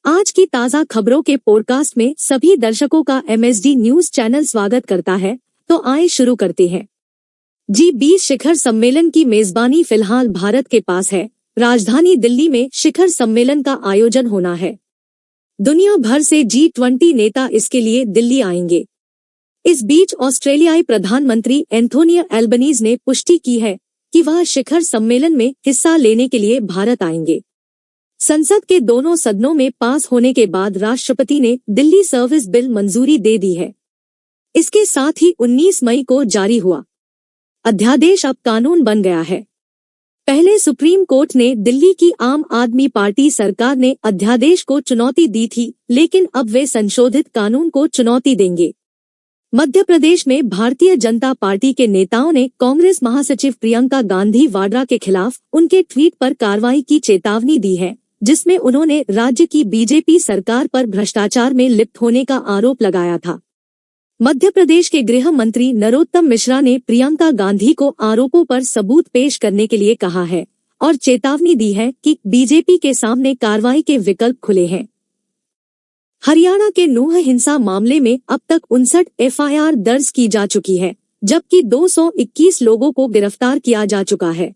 आज की ताज़ा खबरों के पॉडकास्ट में सभी दर्शकों का MSD न्यूज चैनल स्वागत करता है। तो आइए शुरू करते हैं। G20 शिखर सम्मेलन की मेजबानी फिलहाल भारत के पास है। राजधानी दिल्ली में शिखर सम्मेलन का आयोजन होना है। दुनिया भर से G20 नेता इसके लिए दिल्ली आएंगे। इस बीच ऑस्ट्रेलियाई प्रधानमंत्री एंथोनी एल्बनीज ने पुष्टि की है कि वह शिखर सम्मेलन में हिस्सा लेने के लिए भारत आएंगे। संसद के दोनों सदनों में पास होने के बाद राष्ट्रपति ने दिल्ली सर्विस बिल मंजूरी दे दी है। इसके साथ ही 19 मई को जारी हुआ अध्यादेश अब कानून बन गया है। पहले सुप्रीम कोर्ट ने दिल्ली की आम आदमी पार्टी सरकार ने अध्यादेश को चुनौती दी थी, लेकिन अब वे संशोधित कानून को चुनौती देंगे। मध्य प्रदेश में भारतीय जनता पार्टी के नेताओं ने कांग्रेस महासचिव प्रियंका गांधी वाड्रा के खिलाफ उनके ट्वीट पर कार्रवाई की चेतावनी दी है, जिसमें उन्होंने राज्य की बीजेपी सरकार पर भ्रष्टाचार में लिप्त होने का आरोप लगाया था। मध्य प्रदेश के गृह मंत्री नरोत्तम मिश्रा ने प्रियंका गांधी को आरोपों पर सबूत पेश करने के लिए कहा है और चेतावनी दी है कि बीजेपी के सामने कार्रवाई के विकल्प खुले हैं। हरियाणा के नूंह हिंसा मामले में अब तक 59 FIR दर्ज की जा चुकी है, जबकि 221 लोगों को गिरफ्तार किया जा चुका है।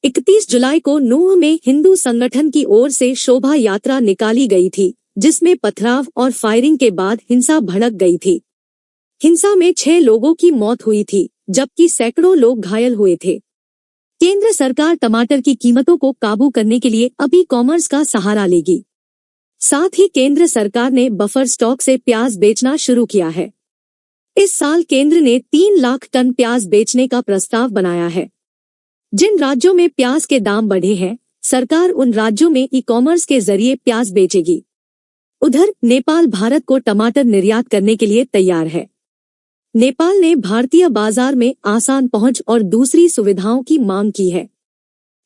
31 जुलाई को नूंह में हिंदू संगठन की ओर से शोभा यात्रा निकाली गई थी, जिसमें पथराव और फायरिंग के बाद हिंसा भड़क गई थी। हिंसा में 6 लोगों की मौत हुई थी, जबकि सैकड़ों लोग घायल हुए थे। केंद्र सरकार टमाटर की कीमतों को काबू करने के लिए अब ई-कॉमर्स का सहारा लेगी। साथ ही केंद्र सरकार ने बफर स्टॉक से प्याज बेचना शुरू किया है। इस साल केंद्र ने 3 लाख टन प्याज बेचने का प्रस्ताव बनाया है। जिन राज्यों में प्याज के दाम बढ़े हैं, सरकार उन राज्यों में ई-कॉमर्स के जरिए प्याज बेचेगी। उधर नेपाल भारत को टमाटर निर्यात करने के लिए तैयार है। नेपाल ने भारतीय बाजार में आसान पहुंच और दूसरी सुविधाओं की मांग की है।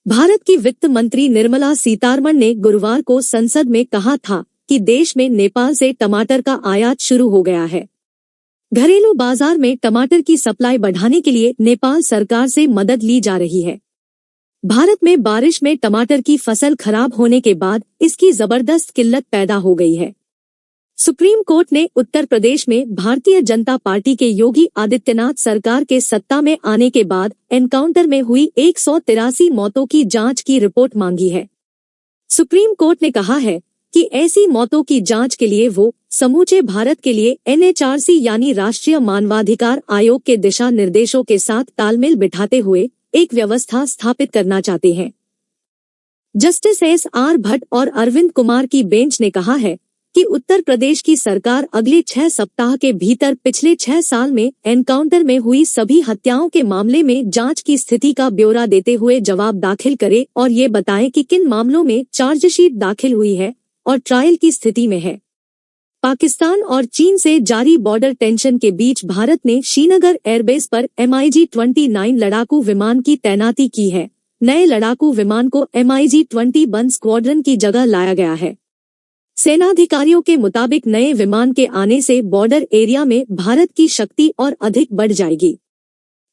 भारत की वित्त मंत्री निर्मला सीतारमण ने गुरुवार को संसद में कहा था कि देश में नेपाल से टमाटर का आयात शुरू हो गया है। घरेलू बाजार में टमाटर की सप्लाई बढ़ाने के लिए नेपाल सरकार से मदद ली जा रही है। भारत में बारिश में टमाटर की फसल खराब होने के बाद इसकी जबरदस्त किल्लत पैदा हो गई है। सुप्रीम कोर्ट ने उत्तर प्रदेश में भारतीय जनता पार्टी के योगी आदित्यनाथ सरकार के सत्ता में आने के बाद एनकाउंटर में हुई 183 मौतों की जांच की रिपोर्ट मांगी है। सुप्रीम कोर्ट ने कहा है कि ऐसी मौतों की जांच के लिए वो समूचे भारत के लिए NHRC यानी राष्ट्रीय मानवाधिकार आयोग के दिशा निर्देशों के साथ तालमेल बिठाते हुए एक व्यवस्था स्थापित करना चाहते हैं। जस्टिस SR भट्ट और अरविंद कुमार की बेंच ने कहा है कि उत्तर प्रदेश की सरकार अगले 6 सप्ताह के भीतर पिछले 6 साल में एनकाउंटर में हुई सभी हत्याओं के मामले में जांच की स्थिति का ब्यौरा देते हुए जवाब दाखिल करे और ये बताए कि किन मामलों में चार्जशीट दाखिल हुई है और ट्रायल की स्थिति में है। पाकिस्तान और चीन से जारी बॉर्डर टेंशन के बीच भारत ने श्रीनगर एयरबेस पर MiG-29 लड़ाकू विमान की तैनाती की है। नए लड़ाकू विमान को MiG-21 स्क्वाड्रन की जगह लाया गया है। सेनाधिकारियों के मुताबिक नए विमान के आने से बॉर्डर एरिया में भारत की शक्ति और अधिक बढ़ जाएगी।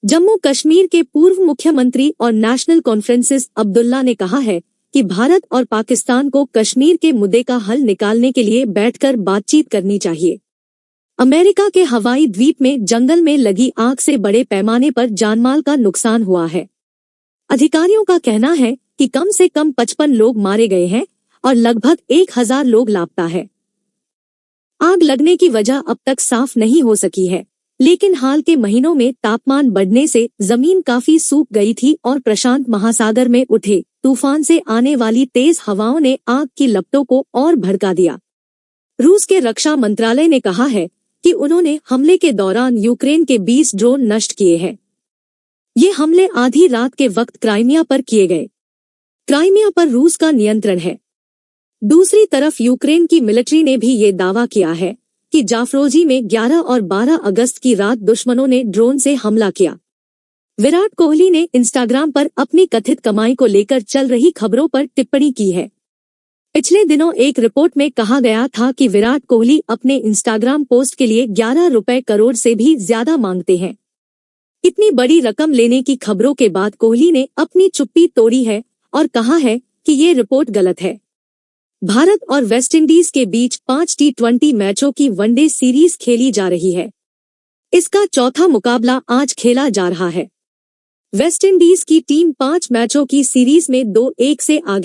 जम्मू कश्मीर के पूर्व मुख्यमंत्री और नेशनल कॉन्फ्रेंसिस अब्दुल्ला ने कहा है कि भारत और पाकिस्तान को कश्मीर के मुद्दे का हल निकालने के लिए बैठकर बातचीत करनी चाहिए। अमेरिका के हवाई द्वीप में जंगल में लगी आग से बड़े पैमाने पर जानमाल का नुकसान हुआ है। अधिकारियों का कहना है कि कम से कम 55 लोग मारे गए हैं और लगभग 1000 लोग लापता है। आग लगने की वजह अब तक साफ नहीं हो सकी है, लेकिन हाल के महीनों में तापमान बढ़ने से जमीन काफी सूख गई थी और प्रशांत महासागर में उठे तूफान से आने वाली तेज हवाओं ने आग की लपटों को और भड़का दिया। रूस के रक्षा मंत्रालय ने कहा है कि उन्होंने हमले के दौरान यूक्रेन के 20 ड्रोन नष्ट किए हैं। ये हमले आधी रात के वक्त क्राइमिया पर किए गए। क्राइमिया पर रूस का नियंत्रण है। दूसरी तरफ यूक्रेन की मिलिट्री ने भी ये दावा किया है कि जाफरोजी में 11 और 12 अगस्त की रात दुश्मनों ने ड्रोन से हमला किया। विराट कोहली ने इंस्टाग्राम पर अपनी कथित कमाई को लेकर चल रही खबरों पर टिप्पणी की है। पिछले दिनों एक रिपोर्ट में कहा गया था कि विराट कोहली अपने इंस्टाग्राम पोस्ट के लिए 11 रुपए करोड़ से भी ज्यादा मांगते हैं। इतनी बड़ी रकम लेने की खबरों के बाद कोहली ने अपनी चुप्पी तोड़ी है और कहा है कि ये रिपोर्ट गलत है। भारत और वेस्टइंडीज के बीच 5 T20 मैचों की वनडे सीरीज खेली जा रही है। इसका चौथा मुकाबला आज खेला जा रहा है। वेस्टइंडीज की टीम 5 मैचों की सीरीज में 2-1 से आगे